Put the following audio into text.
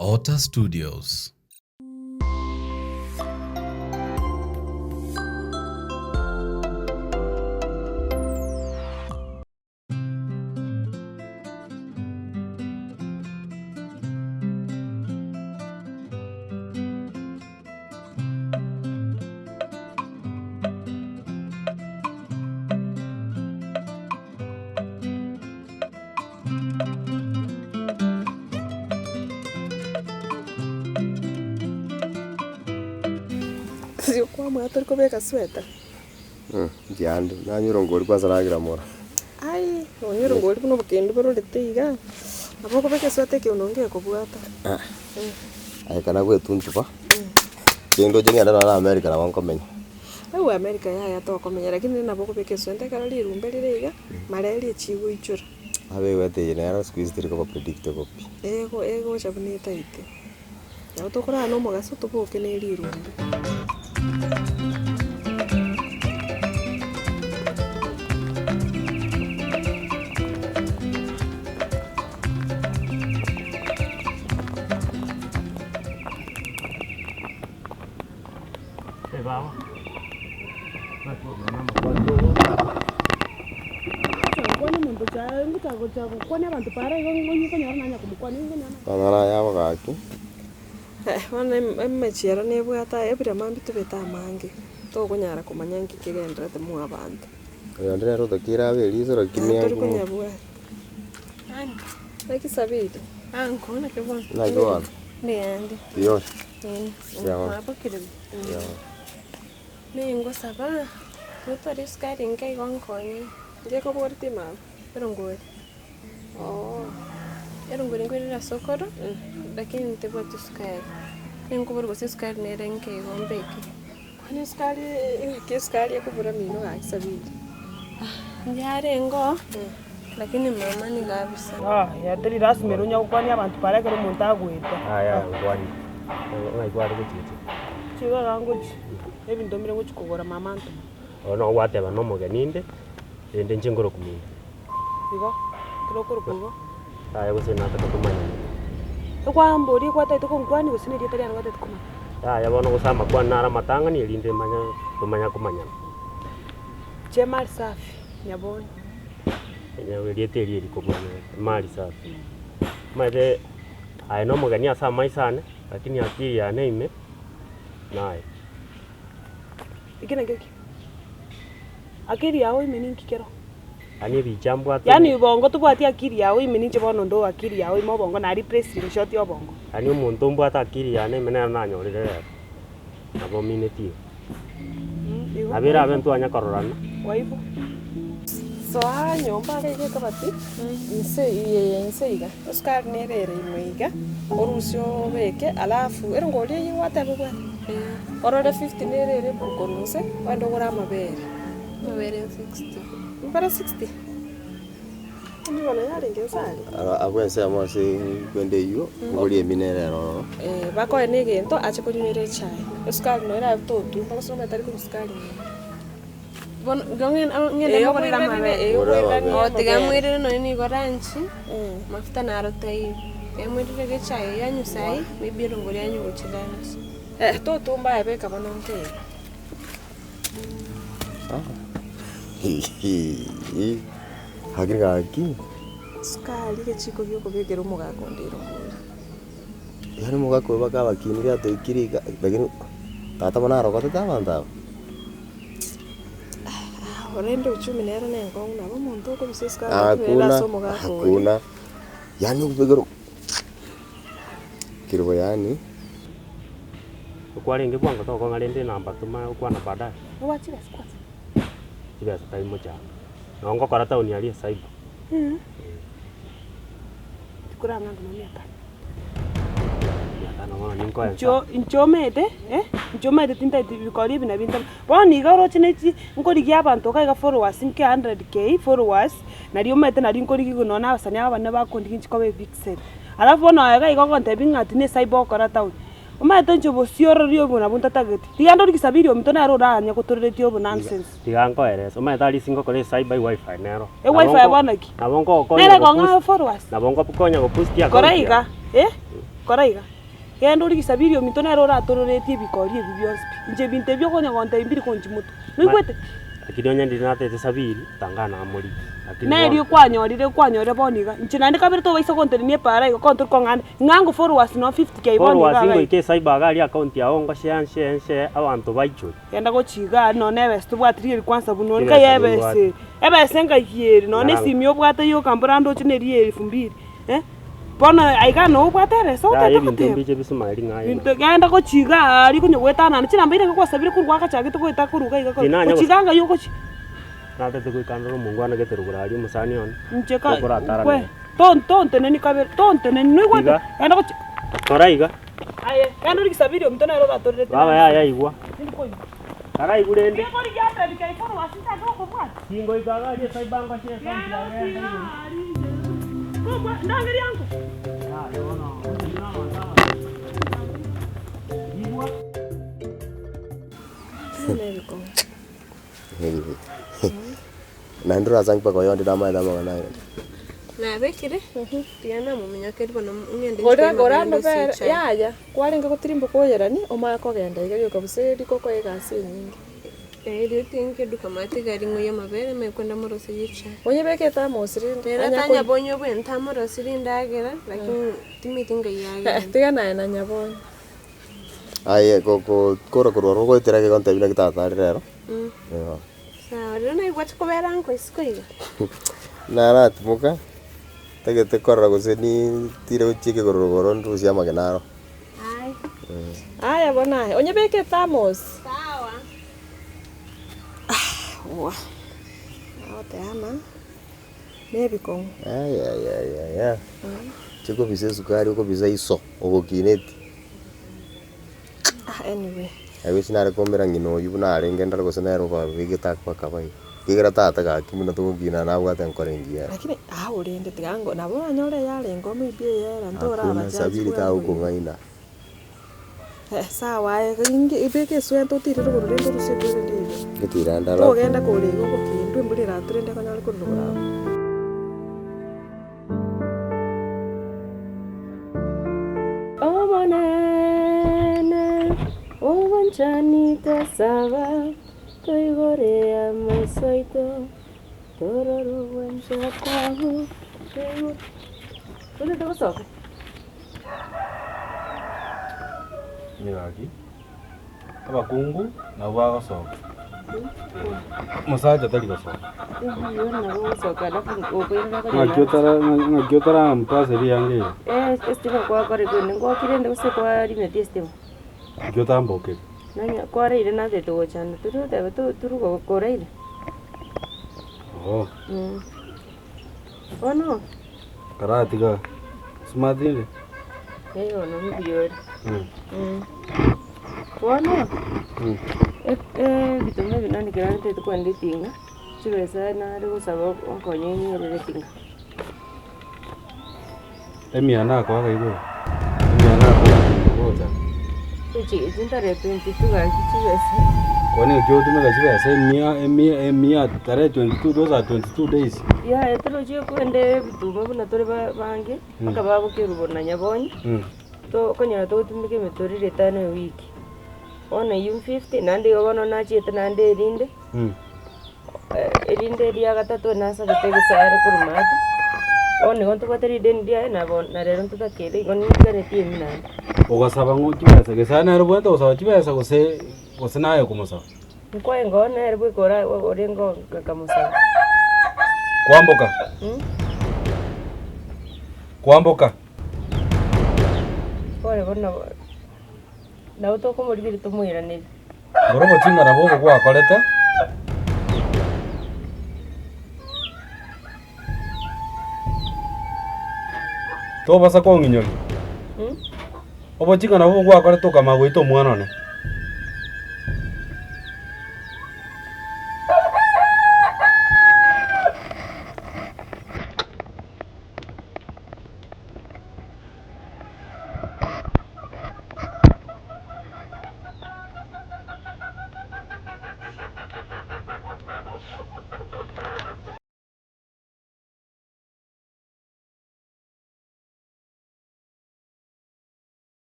Ota Studios. Sio kwa mwato liko beka sweta. Jando, na nyuro ngori kwanza nagira mora. Ai, no nyuro ngori kuno bukendo bero leteiga. Abo ko beka sweta ke unonge ko buata. Ai kana gwe tuntupa. Kendo jenga na America na wanko menya. Au America ya to komenya lakini nabo ko beka sweta kala lirumbe lirega. Mareli chigo ichura. Abe wete yena squeeze tiri ko predict ko pi. Ego chabuni taite. Ya to kora no mogaso to boke ne lirumbe. Vào. Tanara ya wakaki. Wana Mechi era ne bwata ebira mambitu beta mange. To kunyara kumanyangi kigendera te mu abantu. Yandere ro takira be lizo ro kimya. Turi kunyabwa. Ani. Laki sabidi. Anko na kebon. Na gwan. Ne andi. Yo. Ya. Hapo kile. Ya. Nengo saba. Tuto riskari ngai gonkonyi. Je ko borti ma. Pero ngori. Oh. Era ngori ngori la sokoro. Lakini nitebwa tuskari. Nengo borgo tuskari ne renke gombeki. Kwani skari kiskari yakubura mino ga sabidi. Njare ngo. Lakini mama ni kabisa. Ya tiri rasmi runya ukwani abantu pareke rumuntu agwita. Ya, kwani. Ngai kwari kuchichi. Chiga gangochi. Ebintu mbere ngochikogora mama nto. Ono wateba no mugeninde. Ende nchingoro kumini. Igo. Kirokoro kugo. Ya gusena atakumanya. Kwa mbori kwa taito konkwani gusine dietari anga taito kumanya. Ya bono gusama kwa nara matanga ni linde kumanya. Chemal safi nyaboni. Enyewe lieteri eri kumanya mali safi. Made ai no mugania sama isane lakini akili ya neime nae. Ikina geki. Akili yao imeninki kero. Ani bichambu atu. Yani bongo tubwati akili yao imeninche bono ndo akili yao imo bongo na repress shot yo bongo. Ani umuntu mbwata akili ya neime na nanyorire. Abo mineti. Abira abentu anyakororana. Kwa hivyo So nyomba rege kabati. Inseiga. Oscar nerere imeiga. Orusyo beke alafu erongoli yiwata bugwa. Orode 50 nerere bukonuse wando gora mabere. Mabere 60. Mbara 60. Ndi wana yale ngesali. Abwense amose kwende yo ngoli eminere ro. Bako enegento ache kunywere chai. Oscar no era totu bako metari ku Oscar. Bon gongen ngene no kora mabe. O tigamwire no ni goranchi. Mafuta na rotai. Emwire ge chai yanyu sai mibiro ngoli yanyu gochidana. Totu mbaye beka banonke. Hakiri gaki. Skali ke chiko yoko begero mugakondero. Yani mugako bakaba kini ga to ikiri lakini tata bana ro kota banda. Orende uchumi nero nengo na bomuntu ko biseska kubera so mugako. Hakuna. Yani ubegero. Kirbo yani. Ukwalenge kwanga to kwa ngalende namba tuma ukwana baadaye. wachira squat. Kibasa taimo cha. Naongo karata unialie saibu. Kuranga ngomia Nchomete nchomete tinta bikori bina binta boni garo chinechi ngori gya bantu kaiga followers nke 100k followers na rio mete na rinkori gigunona abasani abana bakondi nchikobe pixel alafu no aga igogonte bingati ne saibo kora town umete nchobo sioro rio bona bunta target tigando rikisabiri omtona ro ranya kutorereti obo nonsense tigango eres umete ali singo kole saibai wifi nero wifi bonaki nabongo ko nere gonga followers nabongo pukonya go post ya koraiga koraiga genda urigicabiri omito nero ratororetie bikori ebi bionsi inche binto ebio konyagonta imbiri konchi mutu noigwete lakini onye ndiri natete sabiri tangana amori nerio kwanyorire boniga inche nandi kabiri tobaisa konterenie para igo kontori kong'ande ng'ango followers no 50k boniga singo ike cyber gari account yao ngoshe abantu baicho genda gochiga no nebese tobwatiri kwanza bunori kayebese ebese ngayieri no nesimi obwate yo kambura ndo chineri 2000 bona aiga no obwatere so tete bintu mbiche bisumari ngayo bintu genda gochiga ari kunyogwetana nichirambire ngwasabire kurwa gachagite gweta kuruga iga gochiganga yo gochi natete kwikandoro mungu anagete rugurari musani on ncheka kwe tonte neni kabere tonte neni noigwate genda gochi koraiga aye genda urikisabiri omutona ero gatorere baba ya igwa karai gurende kori gyata bikaiforo wasinta doko bwa singo igagari cyber she santi ya ndangeri yangu nandura sang pa koyo ndama ndama kana na bekire tiana mumenya keri bono ngende gora no ver ya kwarenga gutirimbo koyerani omaya kogenda igayo kabuseri koko egasi nyingi rio tinge duka mate gari ngoya mabere me kwenda morose yicha onye beketa mosirinde tanya bonyo bwenta morosirinde agera lakini timitinga yaga tigana na nyabonyo aye koro ro itera ke konta bila kitata rero sawa rero na igwati kobera nko iskoiga nara tumuka tegete korra guseni tire uchike gorogoro ndu cia magenaro aya bona onye beketa mos sawa wa aotana nebiko ya chiko bise sukari uko bise iso uko kineti anyway ayo sinare komera ngino yubuna arengenda gosenero ba bigita kwa kabai kigira tata ga kimuna to ngina na bwate nkorengia lakini urende tigango nabo anyore yale ngomo ibie yera ndora abaje sabiri ka uko ngaina sawa ingi ibeke swento tiriro kururendo rusegere ndiro gitiranda la ogenda kuri go kindu mbulira turende kanyari kurugura Chanita saba toigorea maisoito tororo wenja kwahu Kule to soka Niraki abakungu na bagasoka musaja tali gasoka ngakiotara mpaseri yange estima kwa kore kwene ngokirende use kwa rimeti estima kiotamboke nanya kwareire nathete gochana turutebe turugo koreire ono karatiga smartile ono mbiore ono bitume binani kirante tukwende tinga chibesa na rigusaba onkonye nyerere tinga emiana kwa kaibo emiana kwa boza Chintare 22 gaki chibesa. Kwani kyo tumeka chibesa emia tare 22 those are 22 days. Ya etero chio kwende bitumo buna tore bange akababo kirubona nyabonye. To konya to tumike metorire tano wiki. Ona yum 50 nande yobono na chiete nande erinde. Erinde dia gatatu nasa gatege sare kurumata. Oni gonto bateri den dia na bon na rero tuta kere goni kare tiemi nande. Ugasaba ng'ukibesa gesana ero bwento usaba kibesa gose nayo kumusa nkwaye ngona ero bwikora orengo kakamusa kwamboka kore bona na utoko muri biri tumwira ni borobo tinga na bogo kwa kolete to basa ko nginyoni obo tinga na bogo kwa kolete kama gwito mwana ne